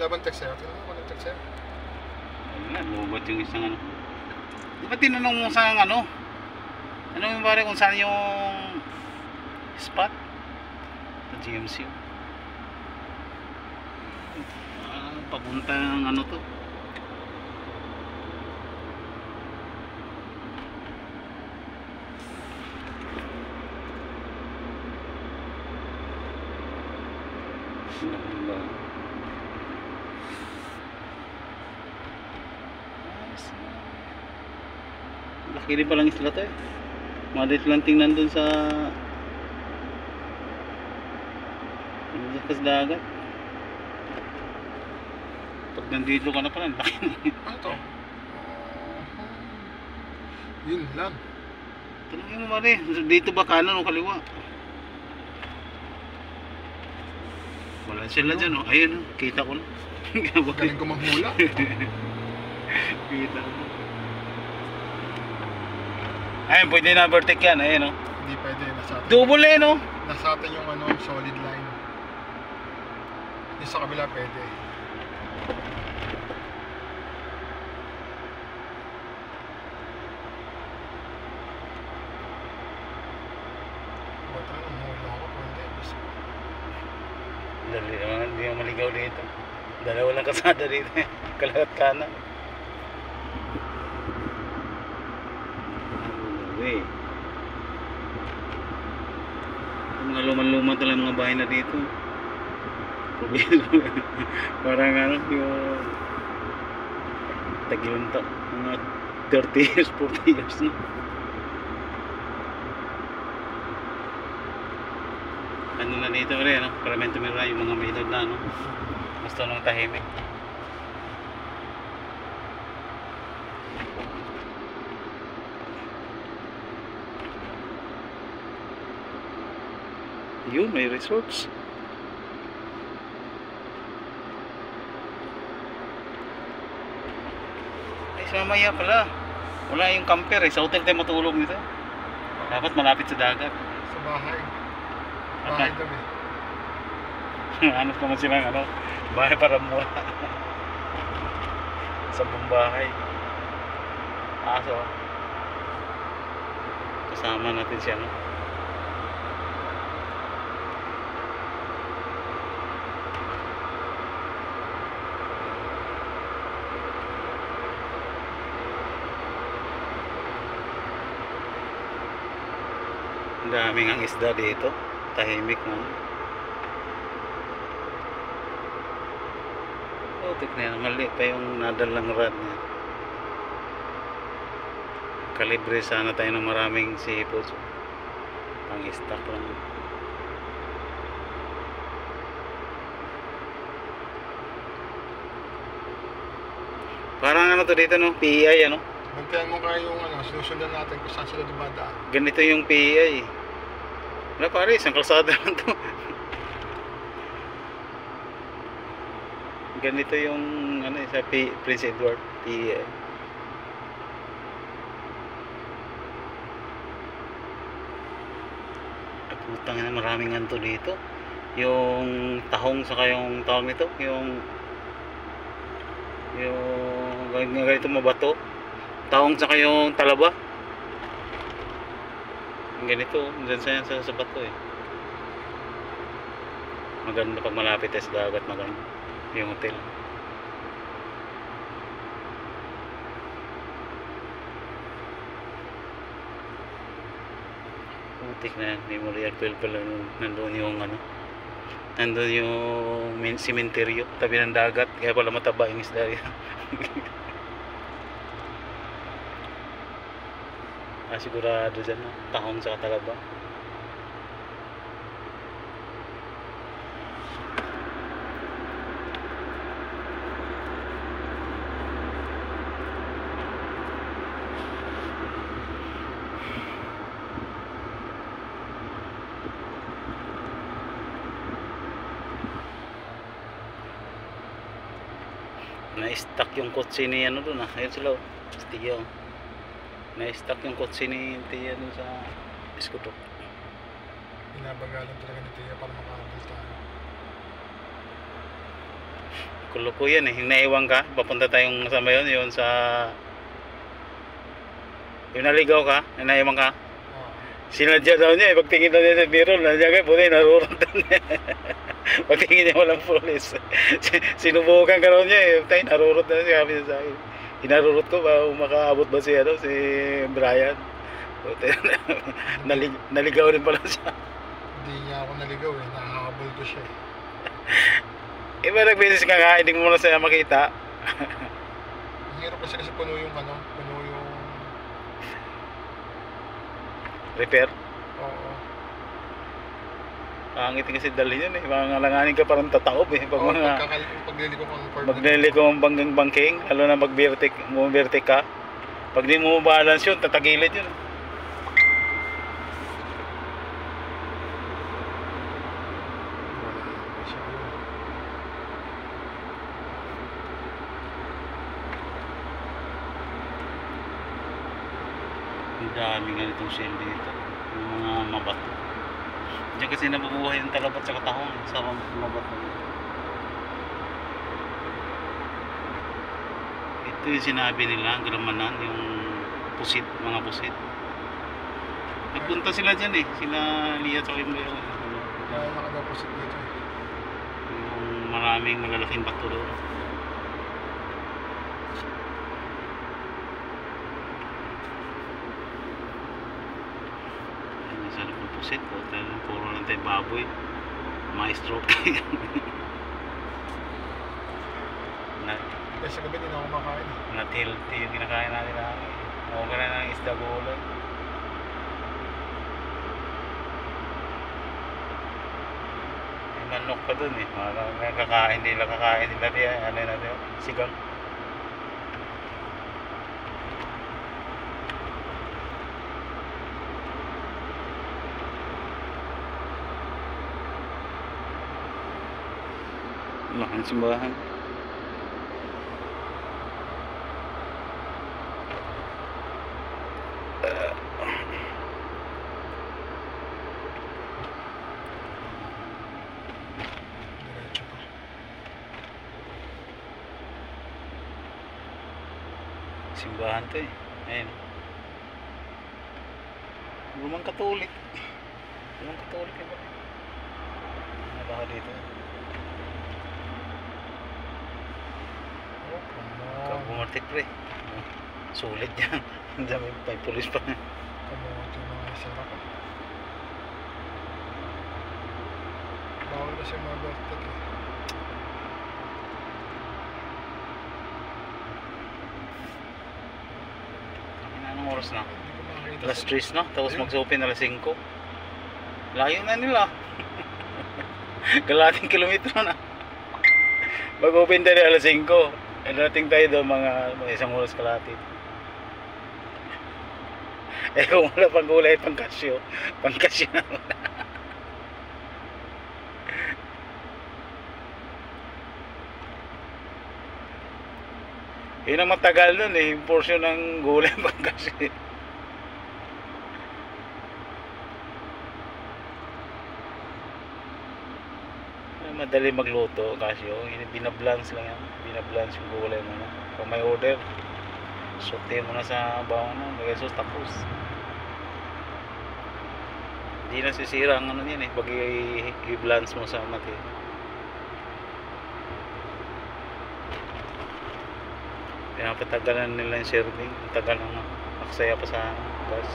Laban text sa'yo. Tingnan mo ng text sa'yo. Wala, lubot yung isang ano. Di ba tinanong mo sa ano? Ano yung bari kung saan yung spot? Sa GMC. Papunta ng ano to. Laki rin palang isla to eh. Malit lang tingnan dun sa dagat. Pag nandito ka na pala, laki na. Ano to? Yun lang. Tanongin mo mali, dito ba kanan o kaliwa? Wala sila dyan o. Ayun o, kita ko na. Galing ko manghula. Kita ko. Ayun, pwede na vertic yan. Ayun o. Hindi pwede. Nasa atin. Double eh no? Nasa atin yung ano, solid line. Yung sa kabila pwede. Ba't rin manghula ako? Pwede. Dali naman, hindi mo maligaw dito. Dalawa lang kasada dito. Kalahat kanan. Uy. Mga luman-luman talaga mga bahay na dito. Parang ano yung tagilunta. Mga 30 years, 40 years na. Ano na dito rin, no? Paramento Mira, yung mga may edad na, no? Gusto nung tahimik. Yun, may resorts. Ay, sa mamaya pala. Wala yung camper eh. Sa hotel tayo matulog nito. Dapat malapit sa dagat. Sa bahay. Bahay kami. Hanap naman silang ano, bahay para mura. Sa bahay. Aso. Kasama natin siya, no? Ang daming ang isda dito. Tahimik na. Oh, tignan, mali pa yung nadalang rod niya. Kalibre sana tayo ng maraming seafood. Pang stock lang. Parang ano to dito, no? PEI ano? Bantayan mo kaya yung ano, sinusundan natin kung saan sila dumadaan. Ganito yung PEI. Wala pare, isang kalsada lang to. Ganito yung ano sa Prince Edward PEI. Putang ina, maraming ganito dito. Yung tahong saka yung tawag nito, yung ganito mabato. Tahong saka yung talaba. Ganito, dyan sa bato eh. Maganda pag malapit sa dagat, maganda yung hotel. Putik na yan, Memorial Pearl pala. Nandun yung ano, nandun yung simenteryo tabi ng dagat, kaya pala mataba yung isda yan. Sigurado dyan, no? Tahong sa talaba. Na-stuck yung kotse ni ano doon, ayun sila, Tiya. Na-stuck yung kotse ni Tiya doon sa Escudok. Binabagalan talaga ni Tiya para makahabol tayo. Kulo yan eh. Yung naiwan ka, papunta tayong sa yun, yun sa... Yung naligaw ka, yung naiwan ka. Sinadya daw niya eh, pagtingin daw niya sa mirror, nandiyan kayo, puti, narurot daw niya. Pagtingin niya walang pulis. Sinubukan ka daw niya eh, tayo, narurot na siya, sabi niya sa akin. Hinarurot ko ba, makaabot ba si Brian? Puti, naligaw rin pala siya. Hindi niya ako naligaw eh, nahahabol ko siya eh. Iba nag-business ka nga, hindi mo na siya makita. Hirap kasi puno yung Repair? Oo. Pangitin kasi dalhin yun eh. Mga alanganin ka parang tataob eh. Pag Oo, mga pagliliko ko ang curve. magliliko ang bangking, lalo na mag-vertic ka. Pag di mo balance yun, tatagilid yun. Ang daming ganitong shell dito. Yung mga mabato. Diyan kasi nabubuhay yung talabat sa katahong sa mabato. Ito yung sinabi nila, gramanan, yung pusit, mga pusit. Nagpunta sila dyan eh. Sila Lia at yung Kaya nakadapusit dito eh. yung maraming malalaking bato doon. Pusit po, puro lang tayo baboy, maestro. Kaya sa gabi din ako makain eh. Nat-healthy yung kinakain natin namin. Okay na ng isda gulay. May manok pa dun eh. May kakain nila ano natin, sigang. Laking simbahan. Diretso pa. Simbahan to eh. Ayun. Lumang Katolik. Lumang Katolik eh ba? Ano ba dito? Kabumartik pre. Sulit yan. Ang dami may pulis pa. Kamote mga sarap ah. Bawal kasi mga vertic eh. Anong oras na? Hindi ko makakita. Alas 3 na. Tapos Ayun. mag-open alas 5. Layo na nila. Kalating kilometro na. Mag-open tayo alas 5. Dating tayo doon mga isang oras kalahati. Eh kung wala pang gulay, pangkasyo na wala. Yun ang matagal nun eh, yung portion ng gulay pangkasyo. Madali magluto kasi binablance lang yan, binablance yung gulay mo na. Kung may order, saute mo na sa bawang mo, lagay sauce, tapos hindi na sisira ang ano yan eh, pag i-blance mo sa mati. Kaya patagalan nila yung serving, tagal na aksaya pa sa gas.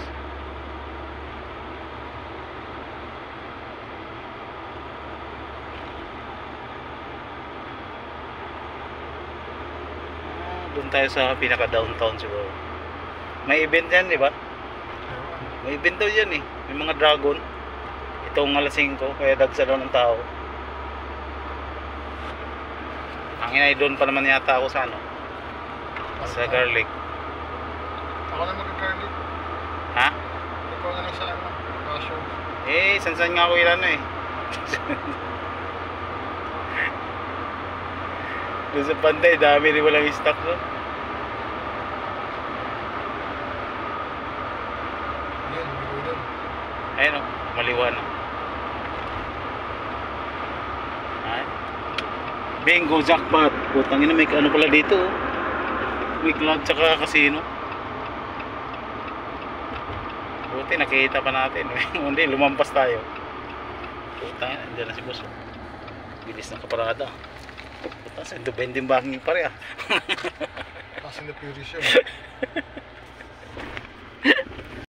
Doon tayo sa pinaka downtown siguro. May event yan, di ba? May event daw yan eh. May mga dragon. Itong alas 5, kaya dagsa daw ng tao. Ang inay doon pa naman yata ako sa ano? Sa garlic. Ako na mag-garlic. Ha? Ikaw na lang sa ano, mushroom. Eh, sansan nga ako ilan eh. Doon sa pantay, dami rin walang stock doon. Yan, may doon. Ayun o, maliwan o. Ay. Bingo, jackpot. Putang ina, may ano pala dito. Oh. May club tsaka casino. Buti nakita pa natin. Hindi, lumampas tayo. Putang ina, andyan na si boss. Bilis ng kaparada. Putang ina, depending banging pare ah. Kasi na Furious yun.